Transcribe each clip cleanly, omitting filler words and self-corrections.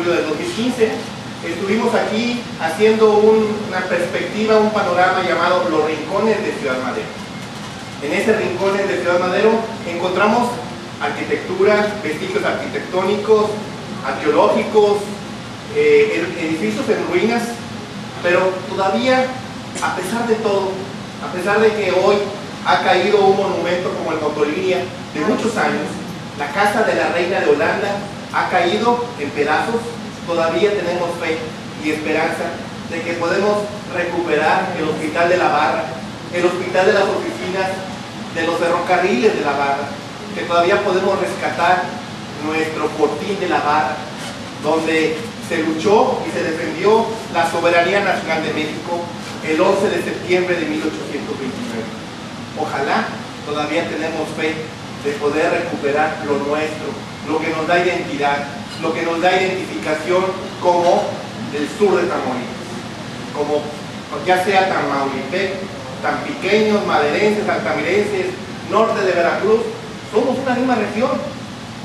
julio del 2015. Estuvimos aquí haciendo una perspectiva, un panorama llamado Los Rincones de Ciudad Madero. En ese Rincones de Ciudad Madero encontramos arquitectura, vestigios arquitectónicos, arqueológicos, edificios en ruinas, pero todavía, a pesar de todo, a pesar de que hoy ha caído un monumento como el Motolinia de muchos años, la Casa de la Reina de Holanda ha caído en pedazos, todavía tenemos fe y esperanza de que podemos recuperar el Hospital de la Barra, el Hospital de las Oficinas, de los ferrocarriles de la Barra, que todavía podemos rescatar nuestro Fortín de la Barra, donde se luchó y se defendió la soberanía nacional de México el 11 de septiembre de 1829. Ojalá todavía tenemos fe de poder recuperar lo nuestro, lo que nos da identidad, lo que nos da identificación como el sur de Tamaulipas, como ya sea Tamaulipec, tampiqueños, maderenses, altamirenses, norte de Veracruz, somos una misma región.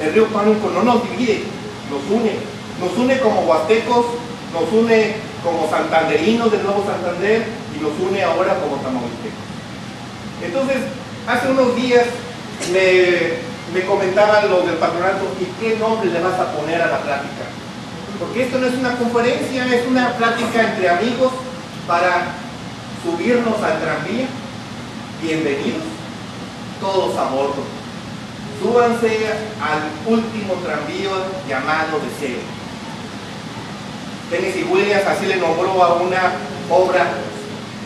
El río Pánuco no nos divide, nos une como huastecos, nos une como santanderinos del Nuevo Santander y nos une ahora como tamaulipecos. Entonces, hace unos días me comentaban los del patronato, ¿y qué nombre le vas a poner a la plática? Porque esto no es una conferencia, es una plática entre amigos para subirnos al tranvía. Bienvenidos todos a bordo. Súbanse al último tranvía llamado Deseo. Tennessee Williams así le nombró a una obra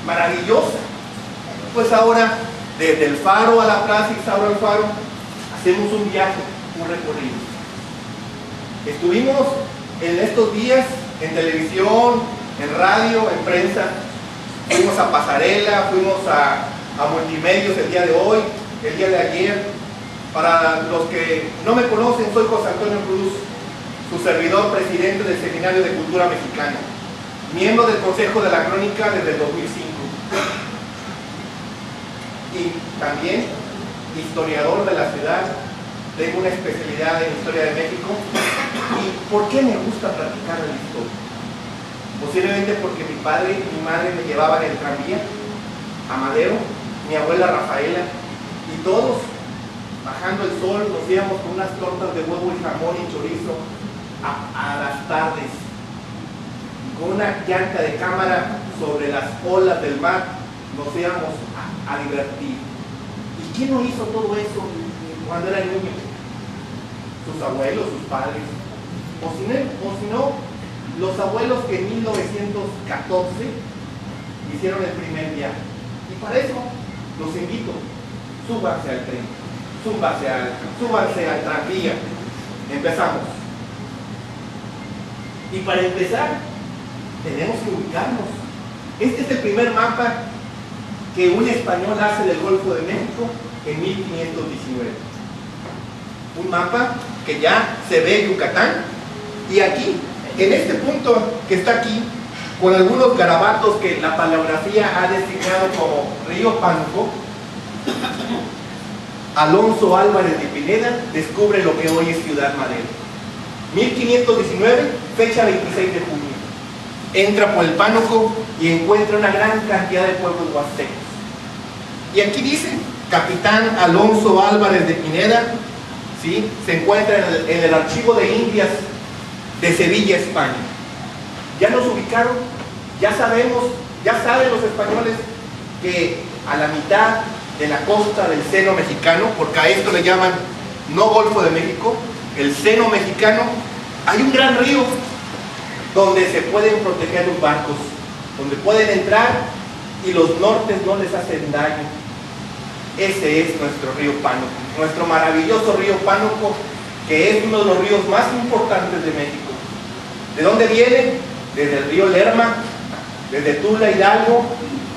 maravillosa. Pues ahora, desde el Faro a la Plaza Isauro Alfaro, hacemos un viaje, un recorrido. Estuvimos en estos días en televisión, en radio, en prensa. Fuimos a Pasarela, fuimos a Multimedios el día de hoy, el día de ayer. Para los que no me conocen, soy José Antonio Cruz, su servidor, presidente del Seminario de Cultura Mexicana, miembro del Consejo de la Crónica desde el 2005 y también historiador de la ciudad. Tengo una especialidad en Historia de México. ¿Y por qué me gusta platicar de la historia? Posiblemente porque mi padre y mi madre me llevaban en el tranvía a Madero, mi abuela Rafaela, y todos, bajando el sol, nos íbamos con unas tortas de huevo y jamón y chorizo a las tardes, con una llanta de cámara sobre las olas del mar, nos íbamos a divertir. ¿Y quién no hizo todo eso cuando era niño? Sus abuelos, sus padres, o si no, los abuelos que en 1914 hicieron el primer viaje. Y para eso los invito, súbanse al tren, súbanse al tranvía. Empezamos. Y para empezar, tenemos que ubicarnos. Este es el primer mapa que un español hace del Golfo de México en 1519. Un mapa que ya se ve Yucatán, y aquí, en este punto que está aquí, con algunos garabatos que la paleografía ha designado como Río Pánuco, Alonso Álvarez de Pineda descubre lo que hoy es Ciudad Madero. 1519, fecha 26 de junio. Entra por el Pánuco y encuentra una gran cantidad de pueblos huastecos. Y aquí dice, Capitán Alonso Álvarez de Pineda, ¿sí? Se encuentra en el Archivo de Indias de Sevilla, España. Ya nos ubicaron, ya sabemos, ya saben los españoles que a la mitad de la costa del seno mexicano, porque a esto le llaman no Golfo de México, el seno mexicano, hay un gran río donde se pueden proteger los barcos, donde pueden entrar y los nortes no les hacen daño. Ese es nuestro río Pánuco, nuestro maravilloso río Pánuco, que es uno de los ríos más importantes de México. ¿De dónde viene? Desde el río Lerma, desde Tula, Hidalgo,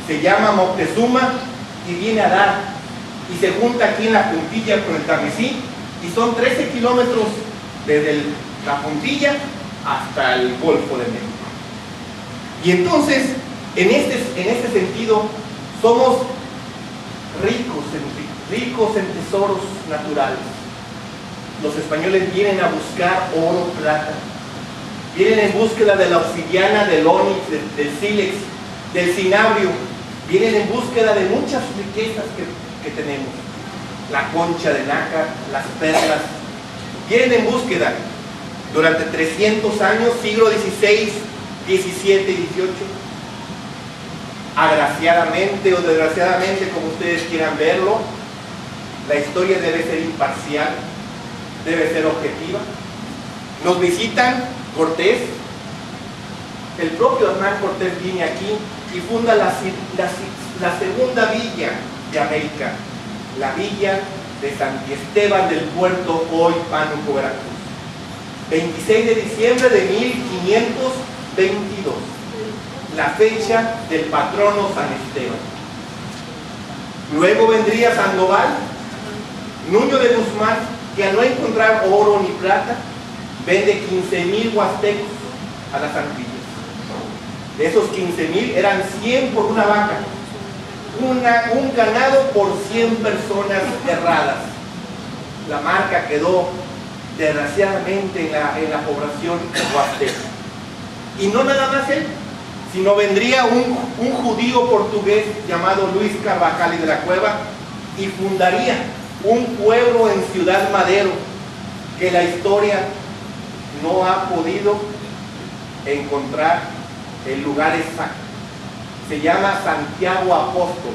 se llama Moctezuma y viene a dar, y se junta aquí en la puntilla con el Tamisí, y son 13 kilómetros desde la puntilla hasta el Golfo de México. Y entonces, en este sentido, somos ricos en tesoros naturales. Los españoles vienen a buscar oro, plata, vienen en búsqueda de la obsidiana, del ónix, del sílex, del cinabrio, vienen en búsqueda de muchas riquezas que tenemos, la concha de nácar, las perlas, vienen en búsqueda durante 300 años, siglo XVI, XVII y XVIII, agraciadamente o desgraciadamente, como ustedes quieran verlo, la historia debe ser imparcial, debe ser objetiva. Nos visitan Cortés, el propio Hernán Cortés viene aquí y funda la segunda villa de América, la villa de San Esteban del Puerto, hoy Pánuco, Veracruz. 26 de diciembre de 1522, la fecha del patrono San Esteban. Luego vendría Sandoval, Nuño de Guzmán, que al no encontrar oro ni plata, vende 15,000 huastecos a las Antillas. De esos 15,000 eran 100 por una vaca, un ganado por 100 personas erradas. La marca quedó desgraciadamente en la población huasteca. Y no nada más él, sino vendría un judío portugués llamado Luis Carvajal y de la Cueva y fundaría un pueblo en Ciudad Madero que la historia no ha podido encontrar el lugar exacto. Se llama Santiago Apóstol,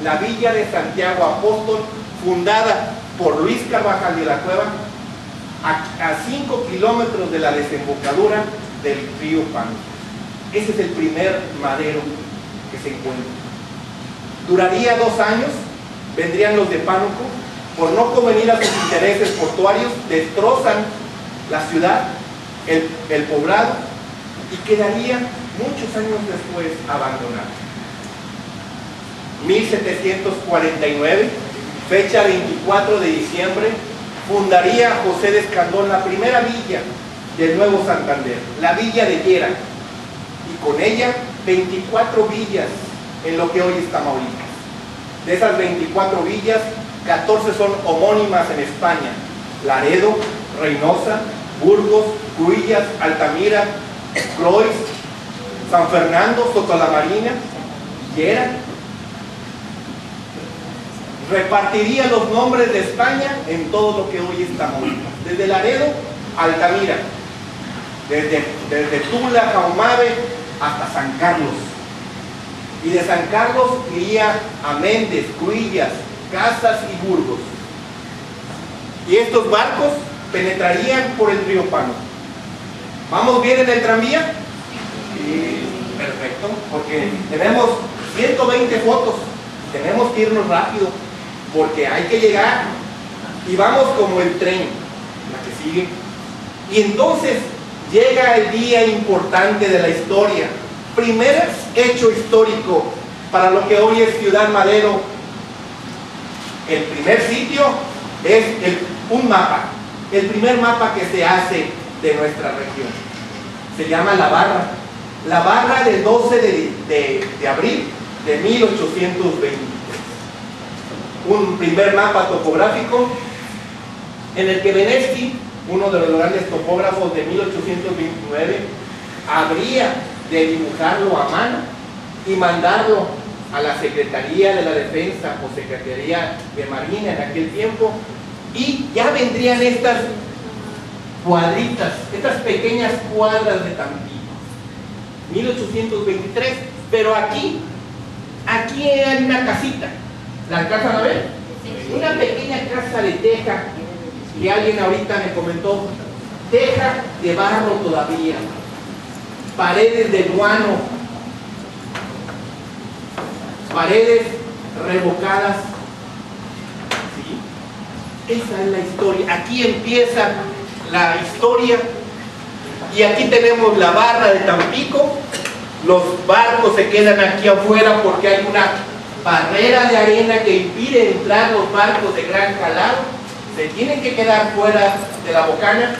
la villa de Santiago Apóstol, fundada por Luis Carvajal de la Cueva a 5 kilómetros de la desembocadura del río Pánuco. Ese es el primer madero que se encuentra. Duraría 2 años, vendrían los de Pánuco, por no convenir a sus intereses portuarios, destrozan la ciudad, el poblado, y quedaría muchos años después abandonado. 1749, fecha 24 de diciembre, fundaría José de Escandón la primera villa del Nuevo Santander, la villa de Llera, y con ella 24 villas en lo que hoy es Tamaulipas. De esas 24 villas, 14 son homónimas en España: Laredo, Reynosa, Burgos, Cruillas, Altamira, Croix, San Fernando, Sotolamarina, Llera. Repartiría los nombres de España en todo lo que hoy es Tamaulipas, desde Laredo a Altamira, desde Tula, Caumave hasta San Carlos, y de San Carlos iría a Méndez, Cruillas, Casas y Burgos, y estos barcos penetrarían por el río Pánuco. ¿Vamos bien en el tranvía? Sí, perfecto, porque tenemos 120 fotos, tenemos que irnos rápido porque hay que llegar, y vamos como el tren, la que sigue. Y entonces llega el día importante de la historia, primer hecho histórico para lo que hoy es Ciudad Madero. El primer sitio es un mapa, el primer mapa que se hace de nuestra región. Se llama la barra del 12 de abril de 1820. Un primer mapa topográfico en el que Venesti, uno de los grandes topógrafos de 1829, habría de dibujarlo a mano y mandarlo a la Secretaría de la Defensa o Secretaría de Marina en aquel tiempo, y ya vendrían estas cuadritas, estas pequeñas cuadras de Tampico. 1823, pero aquí hay una casita. ¿La alcanzan a ver? Una pequeña casa de teja, que alguien ahorita me comentó, teja de barro todavía, paredes de guano, paredes revocadas. ¿Sí? Esa es la historia. Aquí empieza la historia, y aquí tenemos la barra de Tampico. Los barcos se quedan aquí afuera porque hay una barrera de arena que impide entrar los barcos de gran calado. Se tienen que quedar fuera de la bocana,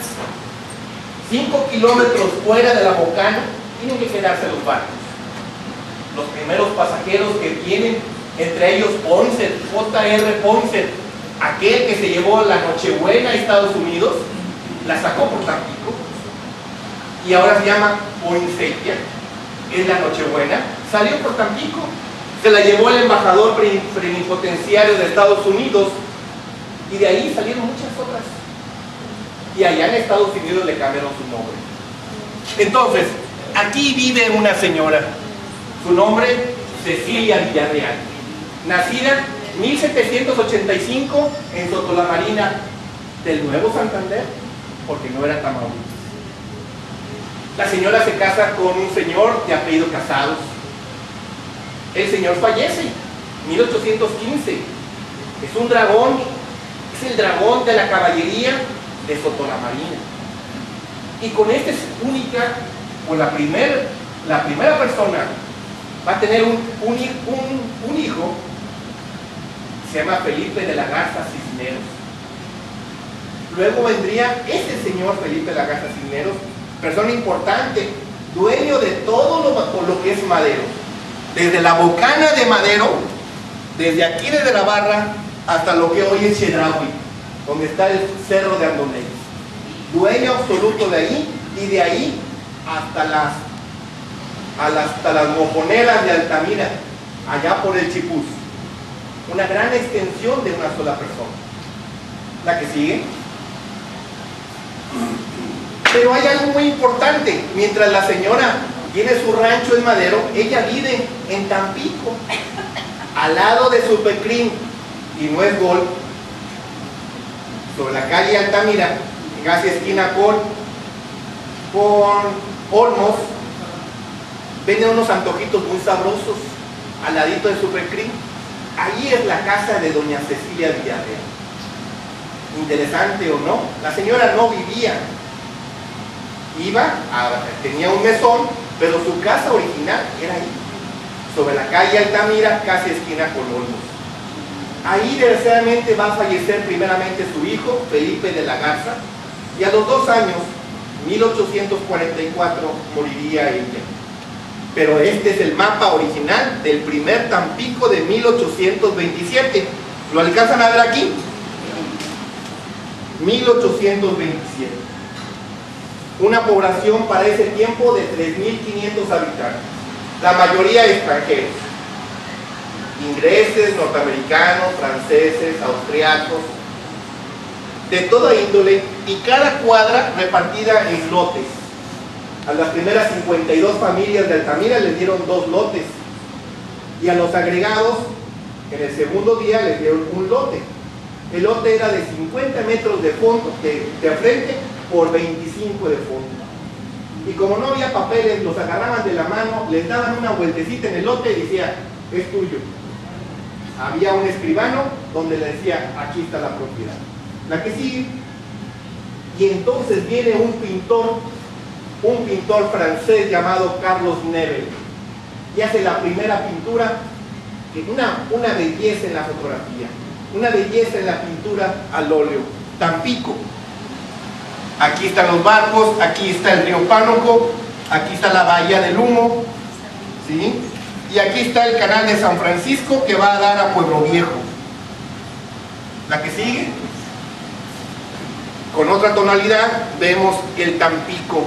5 kilómetros fuera de la bocana tienen que quedarse los barcos. Los primeros pasajeros que vienen, entre ellos Ponce, J.R. Ponce, aquel que se llevó la Nochebuena a Estados Unidos, la sacó por Tampico. y ahora se llama poinsettia, es la Nochebuena, salió por Tampico. Se la llevó el embajador plenipotenciario de Estados Unidos y de ahí salieron muchas otras. Y allá en Estados Unidos le cambiaron su nombre. Entonces, aquí vive una señora, su nombre Cecilia Villarreal, nacida 1785 en Sotolamarina del Nuevo Santander, porque no era Tamaulipas. La señora se casa con un señor de apellido Casados. El señor fallece en 1815. Es un dragón, es el dragón de la caballería de Sotolamarina. Y con este es única, con la primera persona va a tener un hijo, se llama Felipe de la Garza Cisneros. Luego vendría este señor Felipe de la Garza Cisneros, persona importante, dueño de todo lo que es Madero, desde la bocana de Madero, desde aquí desde la barra hasta lo que hoy es Chedraui, donde está el cerro de Andonés, dueño absoluto de ahí, y de ahí hasta las mojoneras de Altamira, allá por el Chipús, una gran extensión de una sola persona. La que sigue. Pero hay algo muy importante. Mientras la señora tiene su rancho en Madero, ella vive en Tampico, al lado de Supercrim, y no es gol, sobre la calle Altamira, casi esquina con Olmos, venden unos antojitos muy sabrosos, al ladito de Supercrim. Allí es la casa de doña Cecilia Villarreal. Interesante o no, la señora no vivía, tenía un mesón, pero su casa original era ahí, sobre la calle Altamira, casi esquina con Olmos. Ahí desgraciadamente va a fallecer primeramente su hijo, Felipe de la Garza, y a los 2 años, 1844, moriría ella. Pero este es el mapa original del primer Tampico de 1827. ¿Lo alcanzan a ver aquí? 1827. Una población para ese tiempo de 3.500 habitantes, la mayoría extranjeros, ingleses, norteamericanos, franceses, austriacos, de toda índole, y cada cuadra repartida en lotes. A las primeras 52 familias de Altamira les dieron 2 lotes, y a los agregados en el segundo día les dieron un lote. El lote era de 50 metros de fondo, de frente, por 25 de fondo. Y como no había papeles, los agarraban de la mano, les daban una vueltecita en el lote y decía, es tuyo. Había un escribano donde le decía, aquí está la propiedad. La que sigue. Y entonces viene un pintor francés llamado Carlos Nebel, y hace la primera pintura, una belleza en la fotografía, una belleza en la pintura al óleo. Tampico. Aquí están los barcos, aquí está el río Pánuco, aquí está la bahía del Humo, ¿sí? Y aquí está el canal de San Francisco que va a dar a Pueblo Viejo. La que sigue. Con otra tonalidad vemos el Tampico,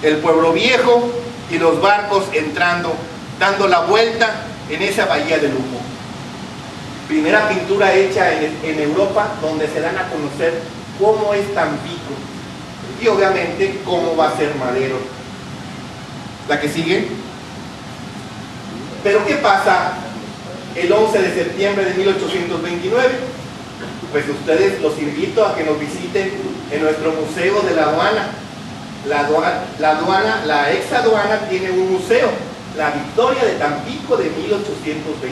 el Pueblo Viejo y los barcos entrando, dando la vuelta en esa bahía del Humo. Primera pintura hecha en Europa donde se dan a conocer cómo es Tampico y obviamente cómo va a ser Madero. La que sigue. Pero ¿qué pasa el 11 de septiembre de 1829? Pues ustedes los invito a que nos visiten en nuestro Museo de la Aduana. La ex aduana tiene un museo, la Victoria de Tampico de 1829.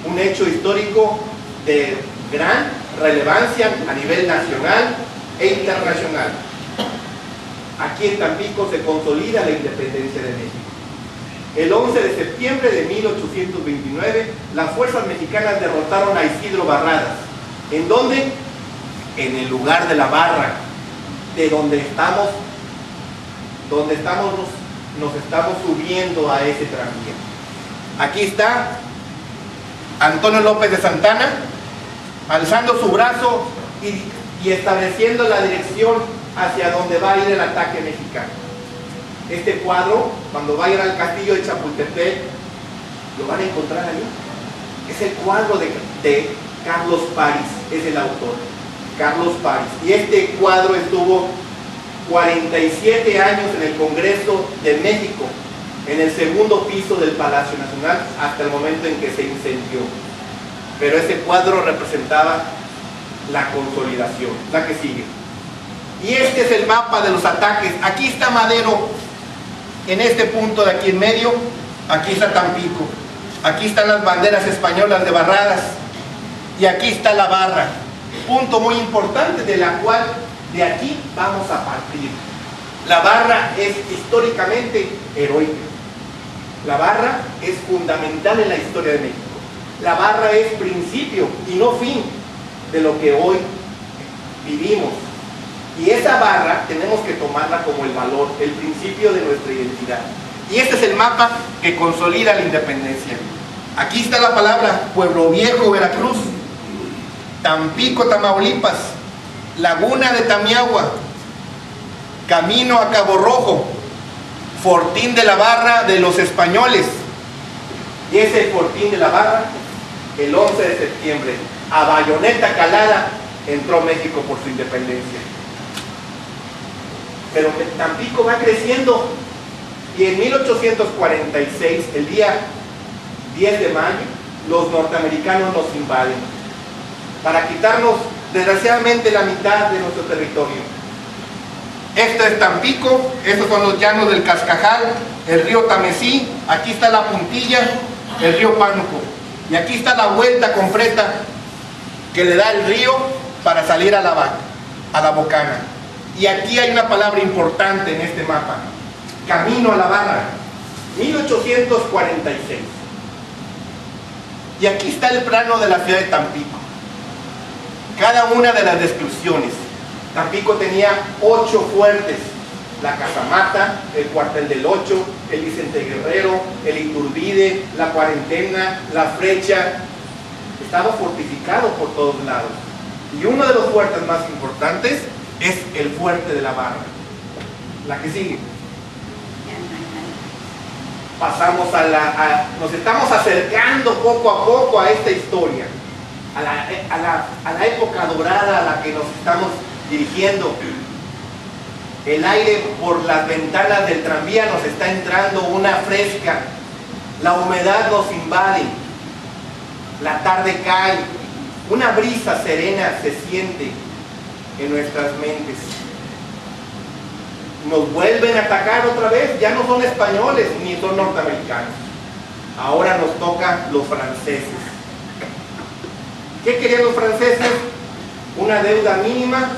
Un hecho histórico de gran relevancia a nivel nacional e internacional. Aquí en Tampico se consolida la independencia de México. El 11 de septiembre de 1829, las fuerzas mexicanas derrotaron a Isidro Barradas. ¿En dónde? En el lugar de la Barra, de donde estamos nos estamos subiendo a ese tranvía. Aquí está Antonio López de Santana, alzando su brazo y estableciendo la dirección hacia donde va a ir el ataque mexicano. Este cuadro, cuando vayan al castillo de Chapultepec, lo van a encontrar ahí. Es el cuadro de Carlos París, es el autor, Carlos París. Y este cuadro estuvo 47 años en el Congreso de México, en el segundo piso del Palacio Nacional, hasta el momento en que se incendió. Pero ese cuadro representaba la consolidación. La que sigue. Y este es el mapa de los ataques. Aquí está Madero, en este punto de aquí en medio. Aquí está Tampico. Aquí están las banderas españolas de Barradas. Y aquí está la Barra. Punto muy importante de la cual de aquí vamos a partir. La Barra es históricamente heroica. La Barra es fundamental en la historia de México. La Barra es principio y no fin de lo que hoy vivimos. Y esa barra tenemos que tomarla como el valor, el principio de nuestra identidad. Y este es el mapa que consolida la independencia. Aquí está la palabra Pueblo Viejo, Veracruz, Tampico, Tamaulipas, Laguna de Tamiagua, camino a Cabo Rojo, Fortín de la Barra de los españoles. Y ese Fortín de la Barra, el 11 de septiembre, a bayoneta calada, entró México por su independencia. Pero Tampico va creciendo y en 1846, el día 10 de mayo, los norteamericanos nos invaden para quitarnos desgraciadamente la mitad de nuestro territorio. Esto es Tampico, estos son los llanos del Cascajal, el río Tamesí, aquí está la puntilla, el río Pánuco, y aquí está la vuelta completa que le da el río para salir a la Bocana. Y aquí hay una palabra importante en este mapa: camino a la Barra, 1846. Y aquí está el plano de la ciudad de Tampico, cada una de las descripciones. Tampico tenía 8 fuertes: la Casamata, el Cuartel del 8, el Vicente Guerrero, el Iturbide, la Cuarentena, la Flecha. Estaba fortificado por todos lados. Y uno de los fuertes más importantes es el fuerte de la Barra. La que sigue. Pasamos nos estamos acercando poco a poco a esta historia, a la época dorada a la que nos estamos dirigiendo. El aire por las ventanas del tranvía nos está entrando una fresca, la humedad nos invade, la tarde cae, una brisa serena se siente en nuestras mentes. Nos vuelven a atacar otra vez, ya no son españoles ni son norteamericanos, ahora nos toca los franceses. ¿Qué querían los franceses? Una deuda mínima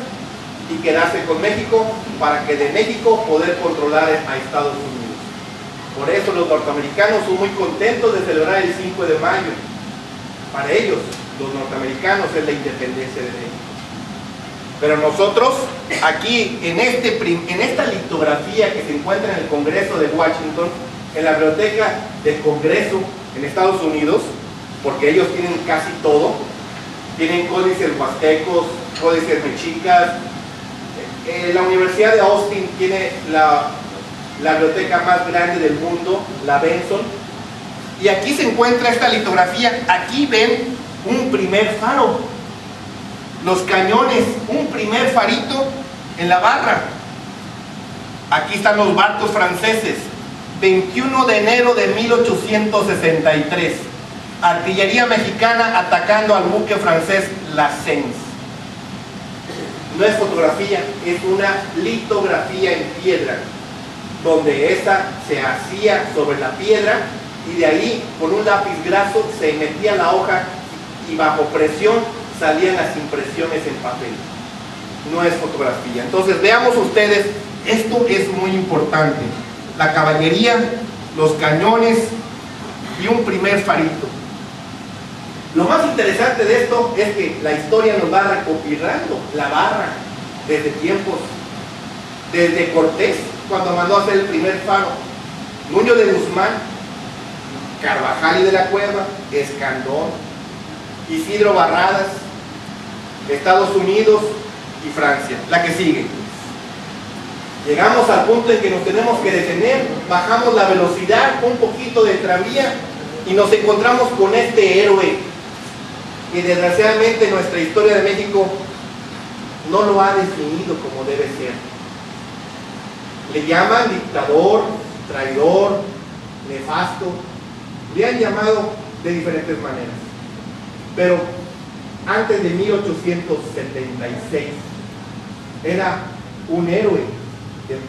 y quedarse con México, para que de México poder controlar a Estados Unidos. Por eso los norteamericanos son muy contentos de celebrar el 5 de mayo. Para ellos, los norteamericanos, es la independencia de México. Pero nosotros, aquí, en esta litografía que se encuentra en el Congreso de Washington, en la biblioteca del Congreso en Estados Unidos, porque ellos tienen casi todo, tienen códices huastecos, códices mexicas. La Universidad de Austin tiene la biblioteca más grande del mundo, la Benson, y aquí se encuentra esta litografía. Aquí ven un primer faro, los cañones, un primer farito en la Barra. Aquí están los barcos franceses, 21 de enero de 1863, artillería mexicana atacando al buque francés La Sens. No es fotografía, es una litografía en piedra, donde esta se hacía sobre la piedra y de ahí con un lápiz graso se metía la hoja y bajo presión salían las impresiones en papel. No es fotografía. Entonces veamos ustedes, esto es muy importante: la caballería, los cañones y un primer farito. Lo más interesante de esto es que la historia nos va recopilando la Barra desde tiempos, desde Cortés, cuando mandó a hacer el primer faro, Nuño de Guzmán, Carvajal y de la Cueva, Escandón, Isidro Barradas, Estados Unidos y Francia. La que sigue. Llegamos al punto en que nos tenemos que detener, bajamos la velocidad, un poquito de tranvía y nos encontramos con este héroe que desgraciadamente nuestra historia de México no lo ha definido como debe ser. Le llaman dictador, traidor, nefasto, le han llamado de diferentes maneras. Pero antes de 1876 era un héroe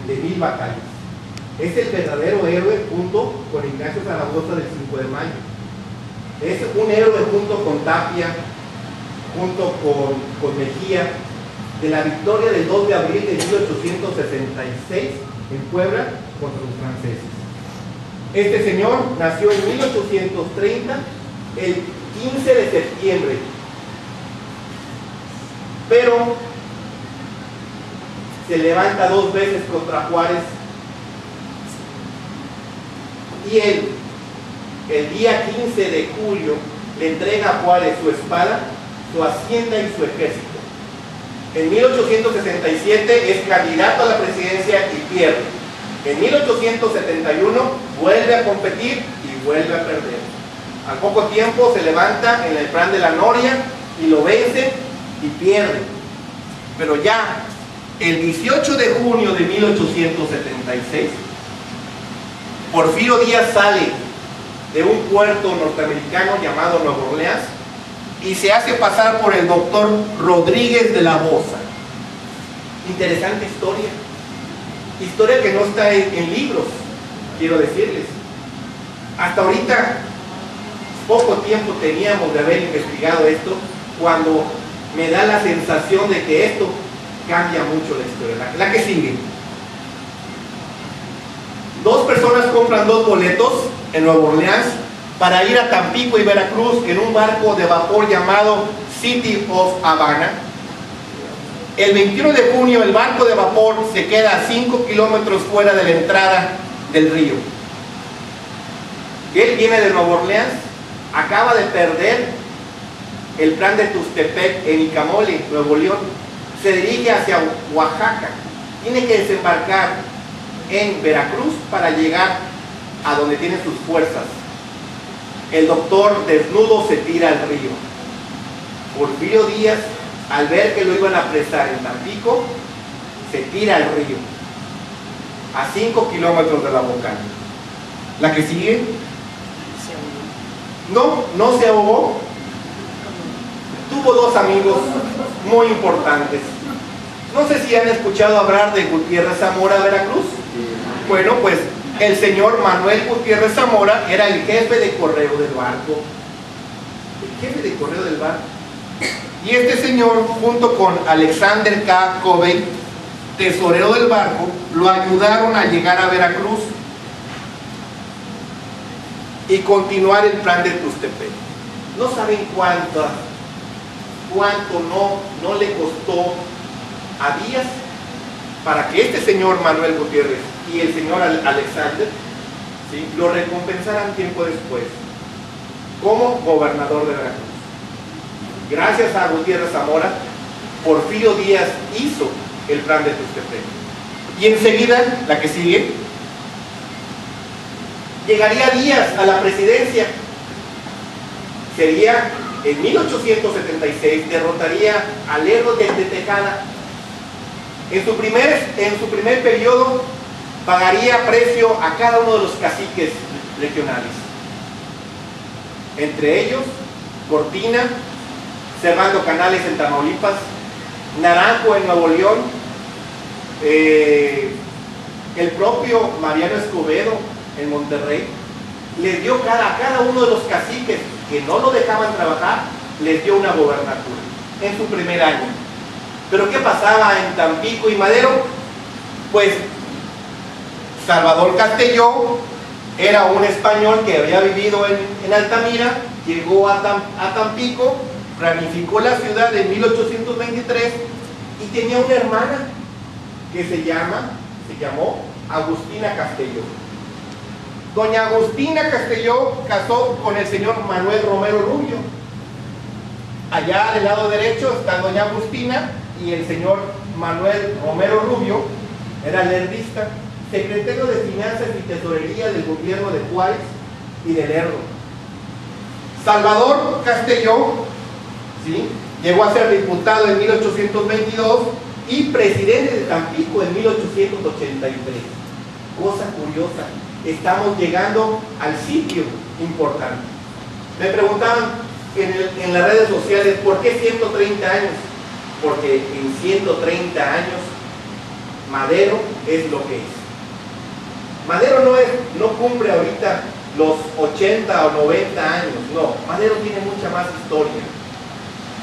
de 1000 batallas. Es el verdadero héroe junto con Ignacio Zaragoza del 5 de mayo. Es un héroe junto con Tapia, junto con Mejía, de la victoria del 2 de abril de 1866 en Puebla contra los franceses. Este señor nació en 1830, el 15 de septiembre, pero se levanta 2 veces contra Juárez y él, el día 15 de julio, le entrega a Juárez su espada, su hacienda y su ejército. En 1867 es candidato a la presidencia y pierde. En 1871 vuelve a competir y vuelve a perder. Al poco tiempo se levanta en el plan de la Noria y lo vence y pierde. Pero ya el 18 de junio de 1876, Porfirio Díaz sale de un puerto norteamericano llamado Nueva Orleans y se hace pasar por el doctor Rodríguez de la Boza. Interesante historia. Historia que no está en libros, quiero decirles. Hasta ahorita, poco tiempo teníamos de haber investigado esto, cuando me da la sensación de que esto cambia mucho la historia. La que sigue. 2 personas compran 2 boletos en Nueva Orleans para ir a Tampico y Veracruz en un barco de vapor llamado City of Havana. El 21 de junio el barco de vapor se queda a 5 kilómetros fuera de la entrada del río. Él viene de Nueva Orleans, acaba de perder el plan de Tustepec en Icamole, Nuevo León. Se dirige hacia Oaxaca, tiene que desembarcar en Veracruz para llegar a donde tiene sus fuerzas. El doctor desnudo se tira al río. Porfirio Díaz, al ver que lo iban a apresar en Tampico, se tira al río a 5 kilómetros de la Bocana. La que sigue. No se ahogó. Tuvo 2 amigos muy importantes. No sé si han escuchado hablar de Gutiérrez Zamora, Veracruz. Bueno, pues el señor Manuel Gutiérrez Zamora era el jefe de correo del barco. El jefe de correo del barco. Y este señor, junto con Alexander K. Covey, tesorero del barco, lo ayudaron a llegar a Veracruz y continuar el plan de Tustepec. No saben cuánto no le costó a Díaz para que este señor Manuel Gutiérrez y el señor Alexander, ¿sí?, lo recompensaran tiempo después como gobernador de Veracruz. Gracias a Gutiérrez Zamora, Porfirio Díaz hizo el plan de Tustepec. Y enseguida, la que sigue, llegaría Díaz a la presidencia. Sería en 1876, derrotaría a Lerdo de Tejada. En su primer periodo pagaría precio a cada uno de los caciques regionales, entre ellos Cortina, Servando Canales en Tamaulipas, Naranjo en Nuevo León, el propio Mariano Escobedo en Monterrey. Les dio a cada uno de los caciques que no lo dejaban trabajar, les dio una gobernatura en su primer año. Pero ¿qué pasaba en Tampico y Madero? Pues Salvador Castelló era un español que había vivido en Altamira, llegó a Tampico, planificó la ciudad en 1823 y tenía una hermana que se llamó Agustina Castelló. Doña Agustina Castelló casó con el señor Manuel Romero Rubio. Allá del lado derecho está doña Agustina y el señor Manuel Romero Rubio era lerdista, secretario de Finanzas y Tesorería del gobierno de Juárez y de Lerdo. Salvador Castelló, ¿sí?, llegó a ser diputado en 1822 y presidente de Tampico en 1883. Cosa curiosa, estamos llegando al sitio importante. Me preguntaban en las redes sociales, ¿por qué 130 años? Porque en 130 años Madero es lo que es. Madero no cumple ahorita los 80 o 90 años, no. Madero tiene mucha más historia.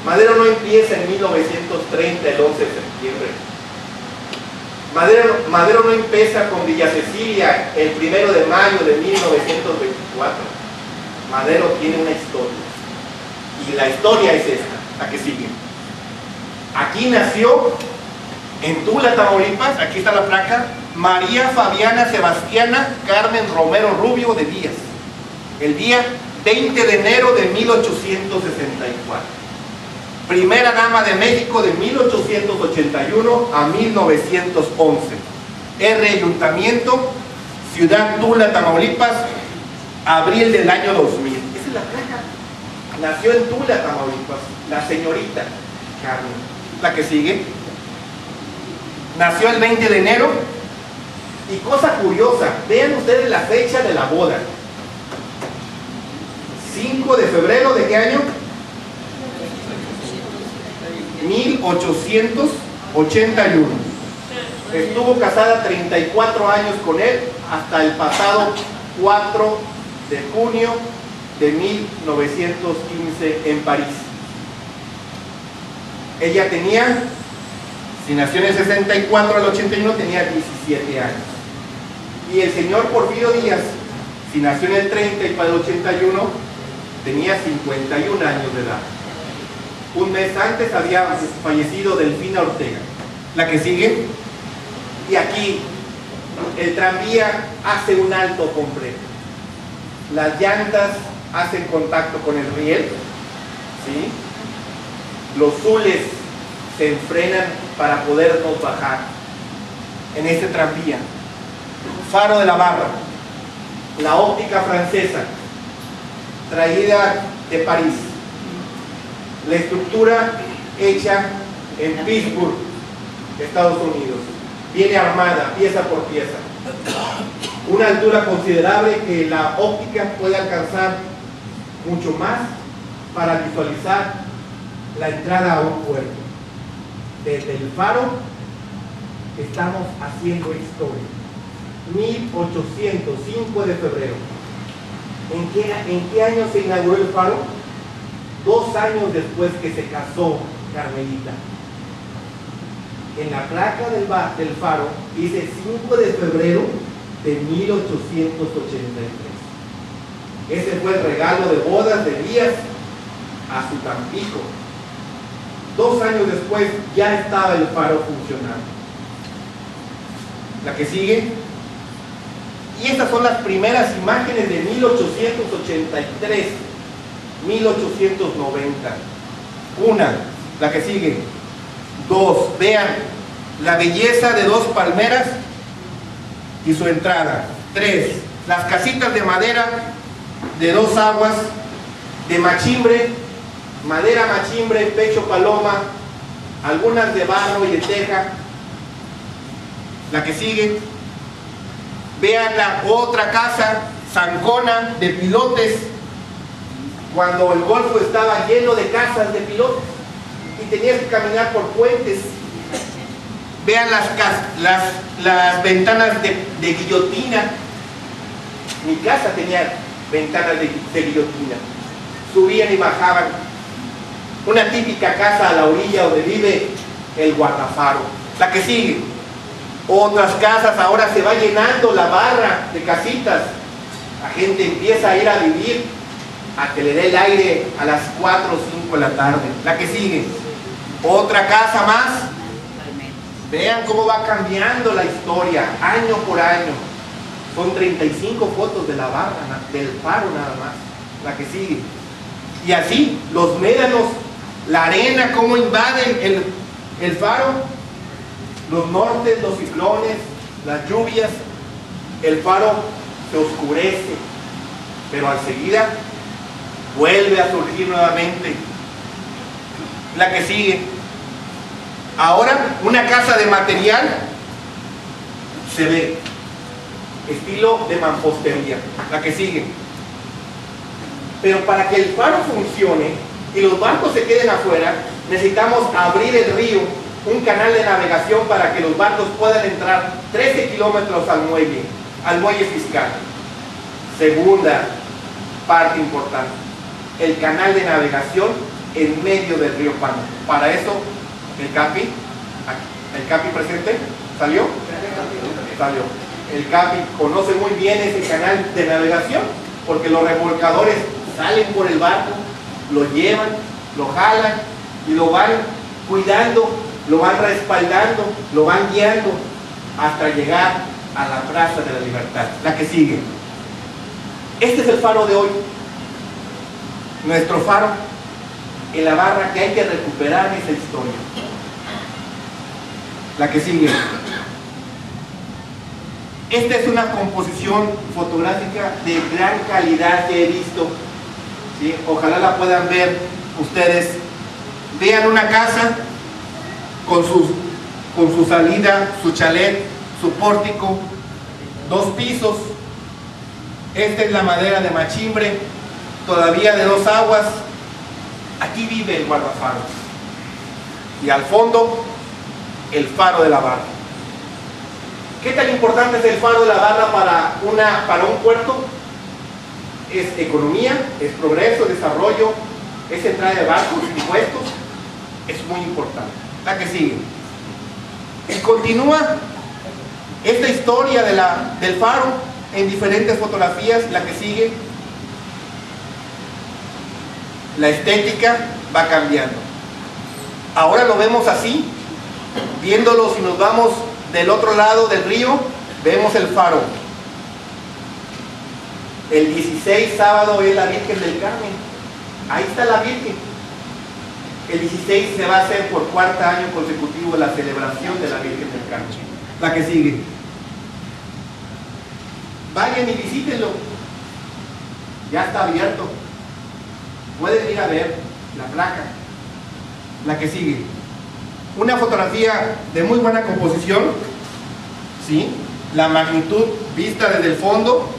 Madero no empieza en 1930, el 11 de septiembre. Madero no empieza con Villa Cecilia el 1 de mayo de 1924. Madero tiene una historia. Y la historia es esta, la que sigue. Aquí nació, en Tula, Tamaulipas, aquí está la placa, María Fabiana Sebastiana Carmen Romero Rubio de Díaz, el día 20 de enero de 1864. Primera dama de México de 1881 a 1911. R. Ayuntamiento, Ciudad Tula, Tamaulipas, abril del año 2000. Esa es la placa. Nació en Tula, Tamaulipas, la señorita Carmen. La que sigue. Nació el 20 de enero. Y cosa curiosa, vean ustedes la fecha de la boda. 5 de febrero, ¿de qué año? 1881. Estuvo casada 34 años con él hasta el pasado 4 de junio de 1915 en París. Ella tenía, si nació en el 64 al 81, tenía 17 años. Y el señor Porfirio Díaz, si nació en el 30 y para el 81, tenía 51 años de edad. Un mes antes había fallecido Delfina Ortega. La que sigue. Y aquí el tranvía hace un alto completo. Las llantas hacen contacto con el riel, ¿sí? Los zules se enfrenan para podernos bajar en este tranvía. Faro de la Barra, la óptica francesa, traída de París. La estructura hecha en Pittsburgh, Estados Unidos. Viene armada, pieza por pieza. Una altura considerable que la óptica puede alcanzar mucho más para visualizar la entrada a un puerto. Desde el faro estamos haciendo historia. 1805 de febrero. ¿En qué año se inauguró el faro? 2 años después que se casó Carmelita. En la placa del faro dice 5 de febrero de 1883. Ese fue el regalo de bodas de Díaz a su Tampico. 2 años después ya estaba el faro funcionando. La que sigue. Y estas son las primeras imágenes de 1883, 1890. Una, la que sigue. 2, vean la belleza de 2 palmeras y su entrada. 3, las casitas de madera de 2 aguas, de machimbre, madera machimbre, pecho paloma, algunas de barro y de teja. La que sigue. Vean la otra casa, zancona, de pilotes, cuando el Golfo estaba lleno de casas de pilotes y tenías que caminar por puentes. Vean las ventanas de guillotina. Mi casa tenía ventanas de guillotina. Subían y bajaban. Una típica casa a la orilla donde vive el guardafaro. La que sigue. Otras casas, ahora se va llenando la barra de casitas. La gente empieza a ir a vivir a que le dé el aire a las 4 o 5 de la tarde. La que sigue. Otra casa más. Vean cómo va cambiando la historia, año por año. Son 35 fotos de la barra, del faro nada más. La que sigue. Y así, los médanos, la arena, cómo invaden el faro. Los nortes, los ciclones, las lluvias, el faro se oscurece, pero enseguida vuelve a surgir nuevamente. La que sigue. Ahora una casa de material se ve, estilo de mampostería. La que sigue. Pero para que el faro funcione y los barcos se queden afuera, necesitamos abrir el río, un canal de navegación para que los barcos puedan entrar 13 kilómetros al muelle fiscal. Segunda parte importante, el canal de navegación en medio del río Pano. Para eso, el Capi presente, ¿salió? Salió. El Capi conoce muy bien ese canal de navegación, porque los remolcadores salen por el barco, lo llevan, lo jalan y lo van cuidando, lo van respaldando, lo van guiando hasta llegar a la Plaza de la Libertad. La que sigue. Este es el faro de hoy. Nuestro faro en la barra, que hay que recuperar esa historia. La que sigue. Esta es una composición fotográfica de gran calidad que he visto, ¿sí? Ojalá la puedan ver ustedes. Vean una casa con su salida, su chalet, su pórtico, 2 pisos. Esta es la madera de machimbre, todavía de 2 aguas. Aquí vive el guardafaros. Y al fondo, el faro de la barra. ¿Qué tan importante es el faro de la barra para un puerto? Es economía, es progreso, desarrollo, es entrada de barcos, impuestos. Es muy importante. La que sigue. Y continúa esta historia del faro en diferentes fotografías. La que sigue. La estética va cambiando. Ahora lo vemos así. Viéndolo, si nos vamos del otro lado del río, vemos el faro. El 16 sábado es la Virgen del Carmen. Ahí está la Virgen. El 16 se va a hacer por 4º año consecutivo la celebración de la Virgen del Carmen. La que sigue. Vayan y visítenlo. Ya está abierto. Pueden ir a ver la placa. La que sigue. Una fotografía de muy buena composición, ¿sí? La magnitud vista desde el fondo,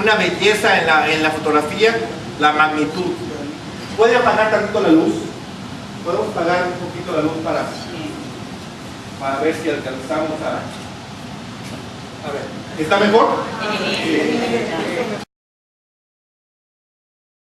una belleza en la fotografía, la magnitud. ¿Puede apagar tantito la luz? ¿Podemos apagar un poquito la luz para ver si alcanzamos a ver? ¿Está mejor? Sí.